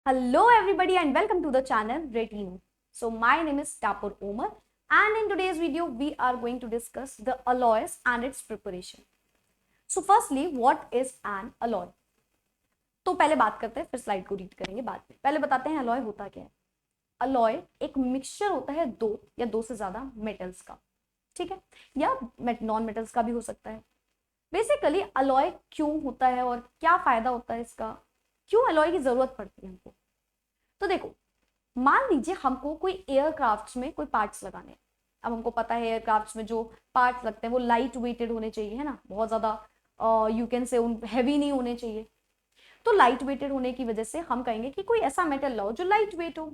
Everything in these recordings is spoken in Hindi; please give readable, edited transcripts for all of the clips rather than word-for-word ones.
Hello everybody and welcome to the channel Retino. So my name is Tapur Omar and in today's video we are going to discuss the alloys and its preparation. So firstly, what is an alloy? तो पहले बात करते हैं, फिर स्लाइड को रीड करेंगे बाद में. पहले बताते हैं अलॉय होता क्या है. अलॉय एक मिक्सचर होता है दो या दो से ज्यादा मेटल्स का, ठीक है, या नॉन मेटल्स का भी हो सकता है. बेसिकली अलॉय क्यों होता है और क्या फायदा होता है इसका, क्यों अलॉय की जरूरत पड़ती है हमको. तो देखो, मान लीजिए हमको कोई एयरक्राफ्ट में कोई पार्ट्स लगाने हैं. अब हमको पता है एयरक्राफ्ट में जो पार्ट्स लगते हैं वो लाइट वेटेड होने चाहिए, है ना, बहुत ज्यादा यू कैन से हैवी नहीं होने चाहिए. तो लाइट वेटेड होने की वजह से हम कहेंगे कि कोई ऐसा मेटल लाओ जो लाइट वेट हो.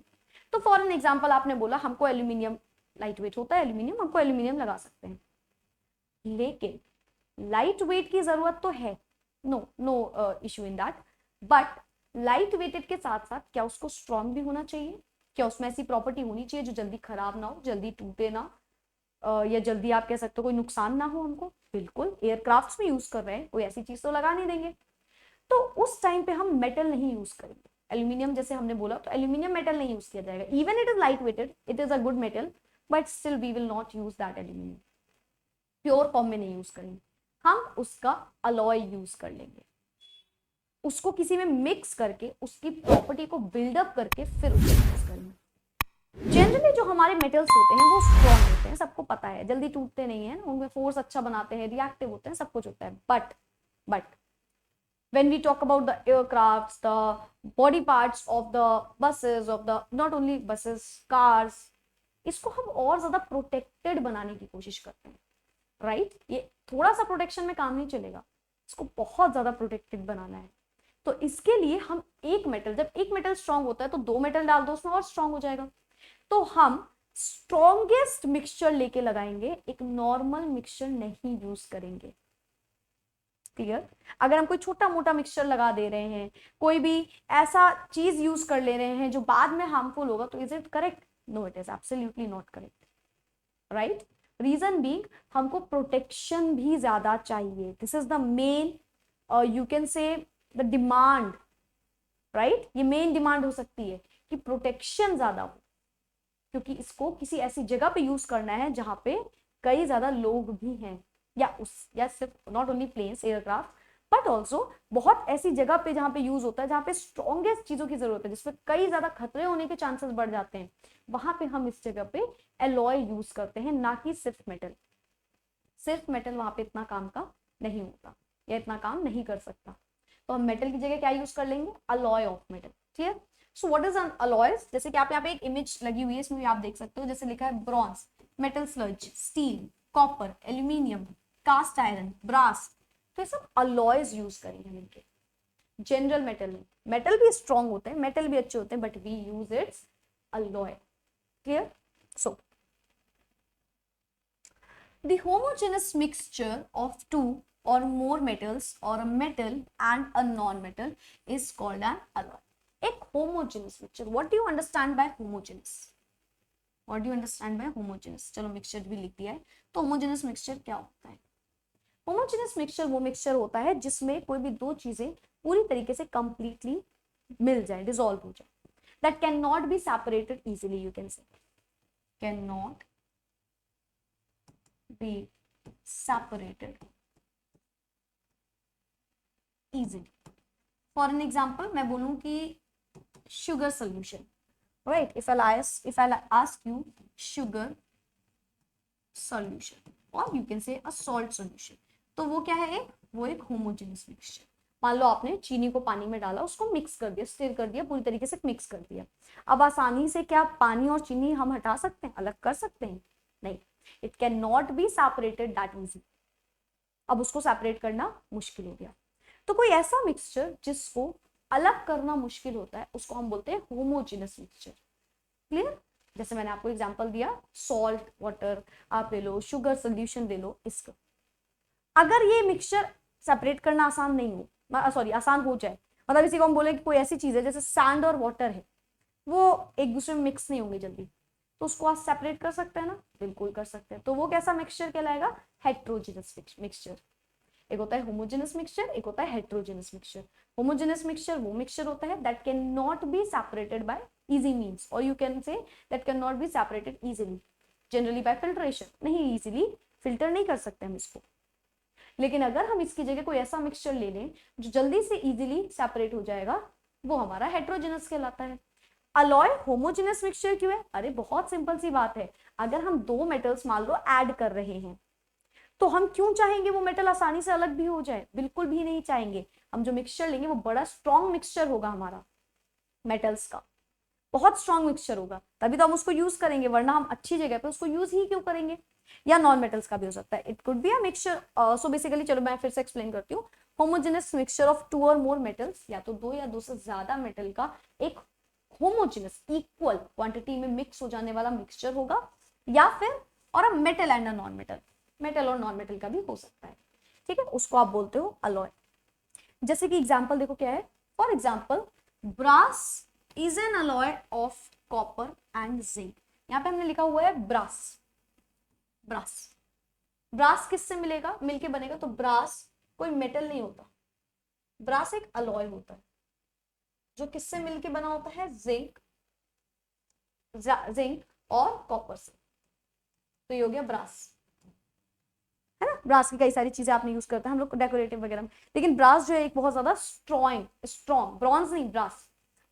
तो फॉर एन एग्जाम्पल आपने बोला हमको एल्यूमिनियम लाइट वेट होता है, एल्यूमिनियम, हमको एल्यूमिनियम लगा सकते हैं. लेकिन लाइट वेट की जरूरत तो है, no no issue in that, but light weighted के साथ साथ क्या उसको स्ट्रॉन्ग भी होना चाहिए, क्या उसमें ऐसी प्रॉपर्टी होनी चाहिए जो जल्दी खराब ना हो, जल्दी टूटे ना, या जल्दी आप कह सकते हो कोई नुकसान ना हो हमको. बिल्कुल, एयरक्राफ्ट में यूज कर रहे हैं, कोई ऐसी चीज तो लगा नहीं देंगे. तो उस टाइम पे हम मेटल नहीं यूज करेंगे. एल्यूमिनियम जैसे हमने बोला, तो एल्यूमिनियम मेटल नहीं यूज किया जाएगा. Even it is light weighted, it is a good metal, but still we will not use that aluminium. Pure form में नहीं यूज करेंगे, हम उसका अलॉय यूज कर लेंगे. उसको किसी में मिक्स करके उसकी प्रॉपर्टी को बिल्डअप करके फिर उसको यूज करेंगे. जनरली जो हमारे मेटल्स होते हैं वो स्ट्रॉन्ग होते हैं, सबको पता है, जल्दी टूटते नहीं है, उनमें फोर्स अच्छा बनाते हैं, रिएक्टिव होते हैं, सब कुछ होता है. But when we talk about the aircrafts, the body parts of the buses, of the not only buses, cars, इसको हम और ज्यादा प्रोटेक्टेड बनाने की कोशिश करते हैं, राइट. ये थोड़ा सा प्रोटेक्शन में काम नहीं चलेगा, इसको बहुत ज्यादा प्रोटेक्टेड बनाना है. तो इसके लिए हम एक मेटल, जब एक मेटल स्ट्रांग होता है तो दो मेटल डाल दो उसमें और स्ट्रांग हो जाएगा. तो हम स्ट्रॉन्गेस्ट मिक्सचर लेके लगाएंगे, एक नॉर्मल मिक्सचर नहीं यूज करेंगे. क्लियर. अगर हम कोई छोटा मोटा मिक्सचर लगा दे रहे हैं, कोई भी ऐसा चीज यूज कर ले रहे हैं जो बाद में हार्मफुल होगा, तो is it correct? No, it is absolutely not correct, right. Reason being हमको प्रोटेक्शन भी ज्यादा चाहिए. This is the main, you can say the demand, right. ये मेन डिमांड हो सकती है कि प्रोटेक्शन ज्यादा हो, क्योंकि इसको किसी ऐसी जगह पे यूज करना है जहां पे कई ज्यादा लोग भी हैं, या सिर्फ not only planes aircraft, but also बहुत ऐसी जगह पे जहां पे यूज होता है जहां पे स्ट्रॉन्गेस्ट चीजों की जरूरत है, जिसमें कई ज्यादा खतरे होने के चांसेस बढ़ जाते हैं. वहां पे हम इस जगह पे एलॉय यूज करते हैं, ना कि सिर्फ मेटल. सिर्फ मेटल वहां पे इतना काम का नहीं होता या इतना काम नहीं कर सकता. तो हम मेटल की जगह क्या यूज कर लेंगे? Alloy of metal. ठीक है. So what is an alloys? जैसे कि आप यहाँ पे एक इमेज लगी हुई है, इसमें भी आप देख सकते हो, जैसे लिखा है bronze, metal sludge, steel, copper, aluminium, cast iron, brass. तो ये सब अलॉयज यूज करेंगे हम इनके. जनरल मेटल में, मेटल भी स्ट्रॉन्ग होते हैं, मेटल भी अच्छे होते हैं, but we use its alloy. Clear. So the homogeneous mixture of two or more metals or a metal and a non-metal is called an alloy. एक homogeneous mixture. What do you understand by homogeneous? What do you understand by homogeneous? चलो mixture भी लिख दिया है. तो homogeneous mixture क्या होता है? homogeneous mixture वो mixture होता है जिसमें कोई भी दो चीजें पूरी तरीके से completely मिल जाए, dissolve हो जाए. That cannot be separated easily, you can say. Cannot be separated easily. For an example, मैं बोलूं कि sugar solution, right? If I'll ask you sugar solution, or you can say a salt solution, तो वो क्या है? वो एक homogeneous mixture. मान लो आपने चीनी को पानी में डाला, उसको मिक्स कर दिया, स्टिर कर दिया, पूरी तरीके से मिक्स कर दिया. अब आसानी से क्या पानी और चीनी हम हटा सकते हैं, अलग कर सकते हैं? नहीं. It can not be separated that easy. अब उसको सेपरेट करना मुश्किल हो गया. तो कोई ऐसा मिक्सचर जिसको अलग करना मुश्किल होता है, उसको हम बोलते हैं होमोजेनस मिक्सचर. क्लियर. जैसे मैंने आपको एग्जांपल दिया, सॉल्ट वाटर आप ले लो, शुगर सोल्यूशन ले लो. इसका अगर ये मिक्सचर सेपरेट करना आसान नहीं हो, सॉरी आसान हो जाए, मतलब इसी को हम बोले कि कोई ऐसी चीज है जैसे सैंड और वाटर है, वो एक दूसरे में मिक्स नहीं होंगे जल्दी, तो उसको आप सेपरेट कर सकते हैं ना? बिल्कुल कर सकते हैं. तो वो कैसा मिक्सचर कहलाएगा? Heterogeneous mixture. एक होता है होमोजेनस मिक्सचर, एक होता है हेट्रोजेनस मिक्सचर। होमोजेनस मिक्सचर वो मिक्सचर होता है that can not be separated by easy means, और you can say that can not be separated easily generally by filtration. नहीं, इजीली फिल्टर नहीं कर सकते हम इसको। लेकिन अगर हम इसकी जगह कोई ऐसा मिक्सचर ले लें जो जल्दी से इजीली सेपरेट हो जाएगा, वो हमारा हेट्रोजेनस कहलाता है। अलॉय होमोजेनस मिक्सचर क्यों है? अरे बहुत सिंपल सी बात है, अगर हम दो मेटल्स मान लो ऐड कर रहे हैं तो हम क्यों चाहेंगे वो मेटल आसानी से अलग भी हो जाए? बिल्कुल भी नहीं चाहेंगे। हम जो मिक्सचर लेंगे वो बड़ा स्ट्रॉन्ग मिक्सचर होगा, हमारा मेटल्स का बहुत स्ट्रॉन्ग मिक्सचर होगा, तभी तो हम उसको यूज करेंगे, वरना हम अच्छी जगह पे उसको यूज ही क्यों करेंगे। या नॉन मेटल्स का भी हो सकता है, it could be a mixture. So basically चलो मैं फिर से एक्सप्लेन करती हूँ। होमोजेनस मिक्सचर ऑफ टू और मोर मेटल्स, या तो दो या दो से ज्यादा मेटल का एक होमोजेनस इक्वल क्वांटिटी में मिक्स हो जाने वाला मिक्सचर होगा, या फिर और a metal and a non metal, metal और नॉन मेटल का भी हो सकता है। ठीक है, उसको आप बोलते हो अलॉय। जैसे कि एग्जांपल देखो क्या है, for example brass is an alloy of copper and zinc. यहाँ पे हमने लिखा हुआ है ब्रास। ब्रास, ब्रास किससे मिलेगा, मिलके बनेगा? तो ब्रास कोई मेटल नहीं होता, ब्रास एक अलॉय होता है जो किससे मिलके बना होता है? जिंक, जिंक और कॉपर से। तो ये हो गया ब्रास, है ना। ब्रास की कई सारी चीजें आपने यूज करते हैं हम लोग डेकोरेटिव वगैरह में, लेकिन ब्रास जो है एक बहुत ज्यादा स्ट्रॉन्ग, ब्रॉन्ज नहीं, brass,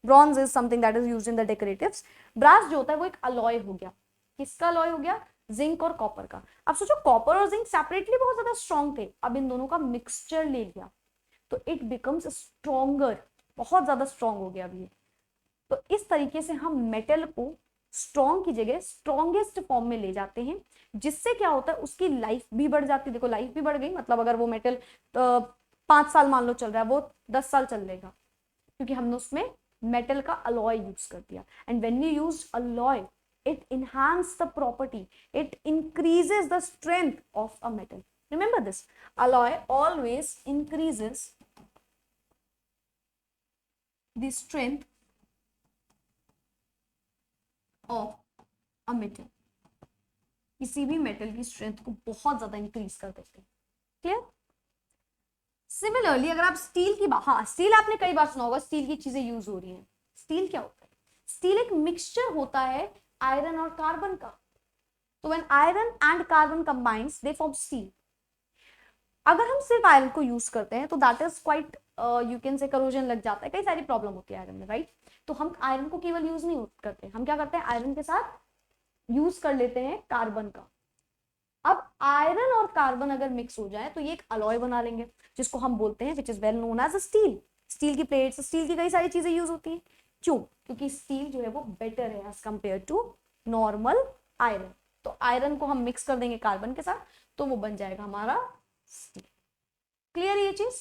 bronze is something that is used in the decoratives. Brass जो होता है वो एक अलॉय हो गया। किसका अलॉय हो गया? जिंक और कॉपर का। अब सोचो कॉपर और जिंक सेपरेटली बहुत ज्यादा स्ट्रॉन्ग थे, अब इन दोनों का मिक्सचर ले लिया तो इट बिकम्स स्ट्रॉन्गर, बहुत ज्यादा स्ट्रॉन्ग हो गया अभी। तो इस तरीके से हम मेटल को स्ट्रॉन्ग की जगह स्ट्रॉन्गेस्ट फॉर्म में ले जाते हैं, जिससे क्या होता है उसकी लाइफ भी बढ़ जाती है। देखो लाइफ भी बढ़ गई, मतलब अगर वो मेटल 5 साल मान लो चल रहा है, वो 10 साल चल लेगा, क्योंकि हमने उसमें मेटल का अलॉय यूज कर दिया। And when you use alloy, it enhance the property, it increases the strength of a metal. Remember this, alloy always increases the strength of a metal. किसी भी मेटल की स्ट्रेंथ को बहुत ज्यादा इंक्रीज कर देते हैं। क्लियर? सिमिलरली अगर आप स्टील की बात, हाँ स्टील आपने कई बार सुना होगा, स्टील की चीजें यूज हो रही हैं। स्टील क्या होता है? स्टील एक मिक्सचर होता है आयरन और कार्बन का। तो when iron and carbon combines they form steel. अगर हम सिर्फ आयरन को यूज करते हैं तो that is quite, you can से करोजन लग जाता है, कई सारी प्रॉब्लम होती है आयरन में, राइट। तो हम आयरन को केवल यूज नहीं करते, हम क्या करते हैं? आयरन के साथ यूज कर लेते हैं कार्बन का। अब आयरन और कार्बन अगर मिक्स हो जाए तो ये एक अलॉय बना लेंगे, जिसको हम बोलते हैं which is well known as steel. Steel की प्लेट्स, स्टील की कई सारी चीजें यूज होती हैं। क्यों? क्योंकि स्टील जो है वो बेटर है as compared to normal iron. तो आयरन को हम मिक्स कर देंगे कार्बन के साथ तो वो बन जाएगा हमारा स्टील। क्लियर ये चीज?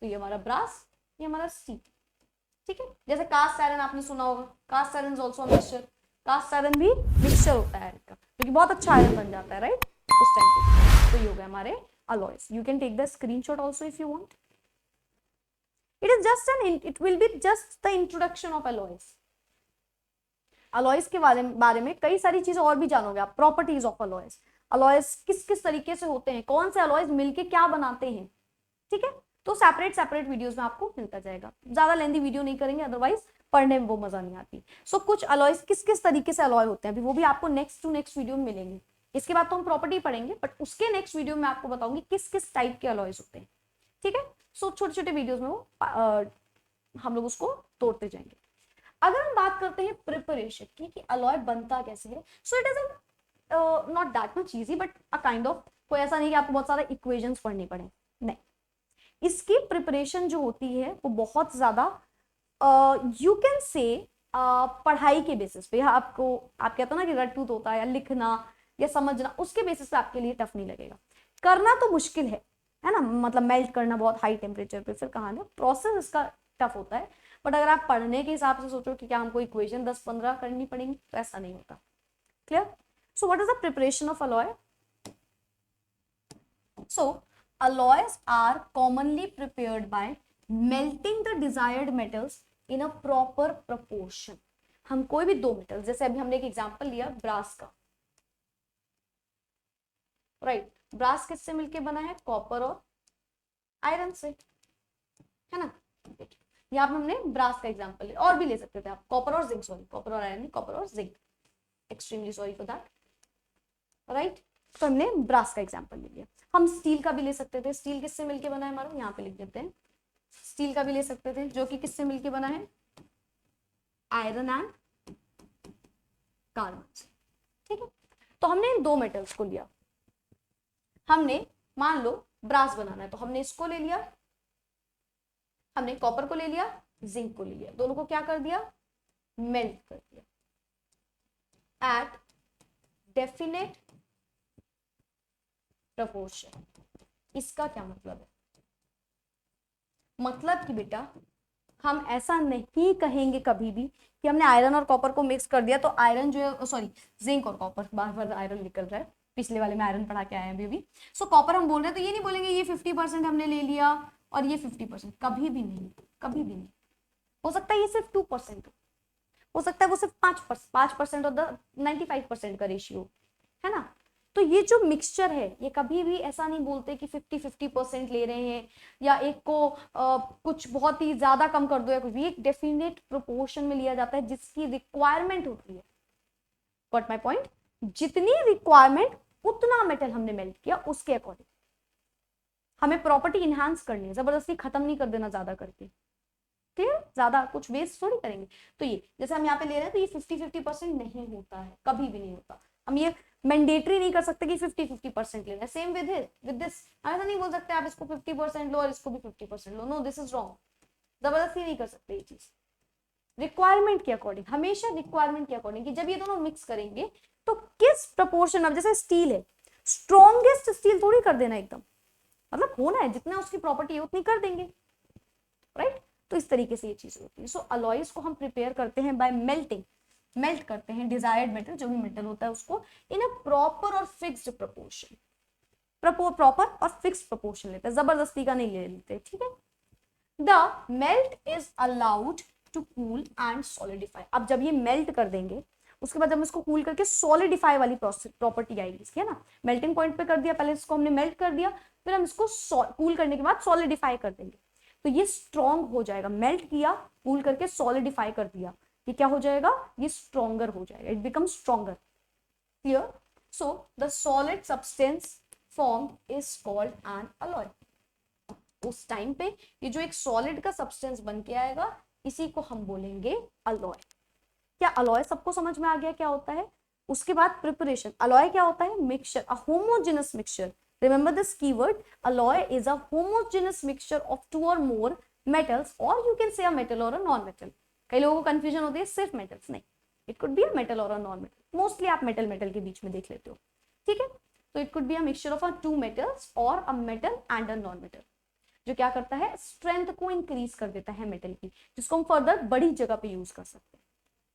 तो ये हमारा ब्रास, ये हमारा स्टील। ठीक है, जैसे कास्ट आयरन आपने सुना होगा, cast iron is also mixture. Cast iron भी मिक्सचर होता है आयरन का, जो कि बहुत अच्छा आयरन बन जाता है, राइट, उस टाइम पे। तो ये हो गया हमारे alloys. You can take the screenshot also if you want. It will be just the introduction of alloys. Alloys के बारे में कई सारी चीजें और भी जानोगे आप। प्रॉपर्टीज ऑफ अलॉयज, अलॉयज किस किस तरीके से होते हैं, कौन से अलॉयज मिलके क्या बनाते हैं, ठीक है। तो सेपरेट वीडियोस में आपको मिलता जाएगा, ज्यादा लेंथी वीडियो नहीं करेंगे, अदरवाइज पढ़ने में वो मजा नहीं आती। सो कुछ अलॉयज किस किस तरीके से अलॉय होते हैं अभी वो भी आपको नेक्स्ट वीडियो में मिलेंगे। इसके बाद तो हम प्रॉपर्टी पढ़ेंगे, बट उसके नेक्स्ट वीडियो में आपको बताऊंगी किस किस टाइप के अलॉयज होते हैं, ठीक है। सो छोटे छोटे वीडियोज में वो हम लोग उसको तोड़ते जाएंगे। अगर हम बात करते हैं प्रिपरेशन की कि अलॉय बनता कैसे है, so it is not that much easy, but a kind of, कोई ऐसा नहीं कि आपको बहुत सारा इक्वेशंस पढ़नी पड़े, नहीं। इसकी प्रिपरेशन जो होती है वो बहुत ज्यादा यू कैन से पढ़ाई के बेसिस पे, आपको आप कहते हो ना कि रट्टूत होता है या लिखना या समझना, उसके बेसिस पे आपके लिए टफ नहीं लगेगा। करना तो मुश्किल है ना, मतलब मेल्ट करना बहुत हाई टेम्परेचर पे, फिर कहाँ ना प्रोसेस इसका टफ होता है। बट अगर आप पढ़ने के हिसाब से सोचो कि क्या हमको इक्वेशन 10-15 करनी पड़ेंगी, तो ऐसा नहीं होता। Clear? So what is the preparation of alloy? So alloys are commonly prepared by melting the desired metals in a proper proportion. हम कोई भी दो मेटल, जैसे अभी हमने एक एग्जांपल लिया ब्रास का, राइट। ब्रास किससे मिलके बना है? कॉपर और आयरन से, है ना। यहाँ पे हमने ब्रास का एग्जांपल और भी ले सकते थे आप, कॉपर और जिंक, सॉरी कॉपर और आयरन नहीं, कॉपर और zinc, extremely sorry for that, right. तो हमने ब्रास का एग्जांपल ले लिया। हम स्टील का भी ले सकते थे, स्टील किससे मिलके बना है हमारा, यहाँ पे लिख देते हैं, स्टील का भी ले सकते थे जो कि किससे मिलके बना है, आयरन एंड कार्बन से, ठीक है। तो हमने इन दो मेटल्स को लिया, हमने मान लो ब्रास बनाना है तो हमने इसको ले लिया, हमने कॉपर को ले लिया, जिंक को ले लिया, दोनों को क्या कर दिया, मेल्ट कर दिया एट डेफिनेट प्रपोर्शन। इसका क्या मतलब है, मतलब कि बेटा हम ऐसा नहीं कहेंगे कभी भी कि हमने आयरन और कॉपर को मिक्स कर दिया तो आयरन जो है, सॉरी जिंक और कॉपर, बार बार आयरन निकल रहा है, पिछले वाले में आयरन पढ़ा के आए हैं अभी भी। सो कॉपर हम बोल रहे हैं तो ये नहीं बोलेंगे ये 50% हमने ले लिया और ये 50%, कभी भी नहीं, कभी भी नहीं। हो सकता है ये सिर्फ 2% हो सकता है वो सिर्फ 5% और 95% का रेशियो, है ना। तो ये जो मिक्सचर है ये कभी भी ऐसा नहीं बोलते कि 50-50% ले रहे हैं या एक को कुछ बहुत ही ज्यादा कम कर दो या कुछ भी, एक डेफिनेट प्रोपोर्शन में लिया जाता है जिसकी रिक्वायरमेंट होती है। गॉट माय पॉइंट, जितनी रिक्वायरमेंट उतना मेटल हमने मेल्ट किया उसके अकॉर्डिंग। हमें प्रॉपर्टी इनहांस करनी है, जबरदस्ती खत्म नहीं कर देना ज्यादा करके, क्लियर, ज्यादा कुछ वेस्ट थोड़ी करेंगे। तो ये जैसे हम यहाँ पे ले रहे हैं तो ये 50-50% नहीं होता है, कभी भी नहीं होता। हम ये मैंडेटरी नहीं कर सकते कि 50-50% लेना है। सेम विद दिस, हम ऐसा नहीं बोल सकते आप इसको 50% लो और इसको भी 50% लो, नो दिस इज रॉन्ग, जबरदस्ती नहीं कर सकते ये चीज। रिक्वायरमेंट के अकॉर्डिंग, हमेशा रिक्वायरमेंट के अकॉर्डिंग कि जब ये दोनों मिक्स करेंगे तो किस प्रपोर्शन में, जैसे स्टील है, स्ट्रॉन्गेस्ट स्टील थोड़ी कर देना एकदम, मतलब होना है जितना उसकी प्रॉपर्टी है उतनी कर देंगे, राइट। तो इस तरीके से ये चीज होती है। सो अलॉयज को हम प्रिपेयर करते हैं बाय मेल्टिंग, मेल्ट करते हैं डिजायर्ड मेटल, जो भी मेटल होता है उसको इन अ प्रॉपर और फिक्स्ड प्रपोर्शन, प्रॉपर और फिक्स्ड प्रपोर्शन लेते हैं, जबरदस्ती का नहीं ले लेते, ठीक है। The melt is allowed to cool and solidify. अब जब ये मेल्ट कर देंगे उसके बाद जब इसको कूल करके सॉलिडिफाई वाली प्रॉपर्टी आएगी इसकी, है ना। मेल्टिंग पॉइंट पे कर दिया, पहले इसको हमने मेल्ट कर दिया, फिर हम इसको कूल करने के बाद सॉलिडिफाई कर देंगे तो ये स्ट्रॉन्ग हो जाएगा। मेल्ट किया, कूल करके सॉलिडिफाई कर दिया, ये क्या हो जाएगा, ये स्ट्रॉन्गर हो जाएगा, it become stronger, clear. So the solid substance form is called an alloy. उस टाइम पे ये जो एक सॉलिड का सब्सटेंस बन के आएगा इसी को हम बोलेंगे अलॉय। क्या अलॉय सबको समझ में आ गया क्या होता है। उसके बाद प्रिपरेशन, अलॉय क्या होता है, mixture, a homogeneous mixture. Remember this keyword, alloy is a homogeneous mixture of two or more metals, or you can say a metal or a non-metal. कई लोगों को कंफ्यूजन होती है सिर्फ मेटल्स, नहीं, it could be a metal और अ नॉन मेटल, मोस्टली आप मेटल मेटल के बीच में देख लेते हो, ठीक है। तो it could be a mixture of a two metals और a metal and a non metal, जो क्या करता है, स्ट्रेंथ को इंक्रीज कर देता है मेटल की, जिसको हम फर्दर बड़ी जगह पे यूज कर सकते हैं,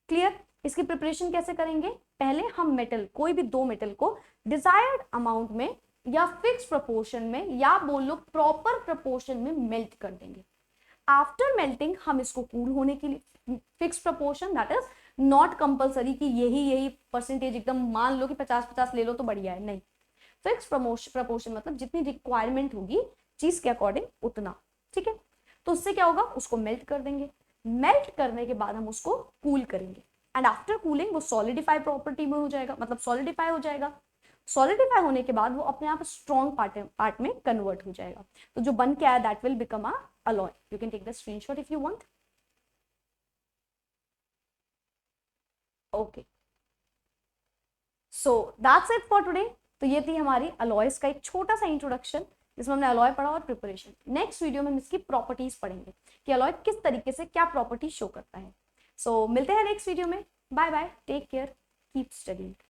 क्लियर। इसकी प्रिपरेशन कैसे करेंगे, पहले हम मेटल, कोई भी दो मेटल को डिजायर्ड अमाउंट में या फिक्स प्रोपोर्शन में या बोल लो प्रॉपर प्रोपोर्शन में मेल्ट कर देंगे। आफ्टर मेल्टिंग हम इसको कूल होने के लिए, fix proportion that is not compulsory कि यही परसेंटेज एकदम मान लो कि 50-50 ले लो तो बढ़िया है, नहीं, फिक्स प्रोपोर्शन मतलब जितनी रिक्वायरमेंट होगी चीज के अकॉर्डिंग उतना, ठीक है। तो उससे क्या होगा, उसको मेल्ट कर देंगे, मेल्ट करने के बाद हम उसको कूल करेंगे एंड आफ्टर कूलिंग वो सॉलिडिफाई प्रॉपर्टी में हो जाएगा, मतलब सॉलिडिफाई हो जाएगा। सॉलिडिफाई होने के बाद वो अपने आप स्ट्रॉन्ग पार्ट में कन्वर्ट हो जाएगा, तो जो बन के आया that will become a alloy. You can take the screenshot if you want. Okay, so that's it for today. तो ये थी हमारी अलॉयज का एक छोटा सा इंट्रोडक्शन जिसमें हमने अलॉय पढ़ा और प्रिपरेशन। नेक्स्ट वीडियो में हम इसकी प्रॉपर्टीज पढ़ेंगे कि अलॉय किस तरीके से क्या प्रॉपर्टी शो करता है। सो मिलते हैं नेक्स्ट वीडियो में, bye bye, take care, keep studying.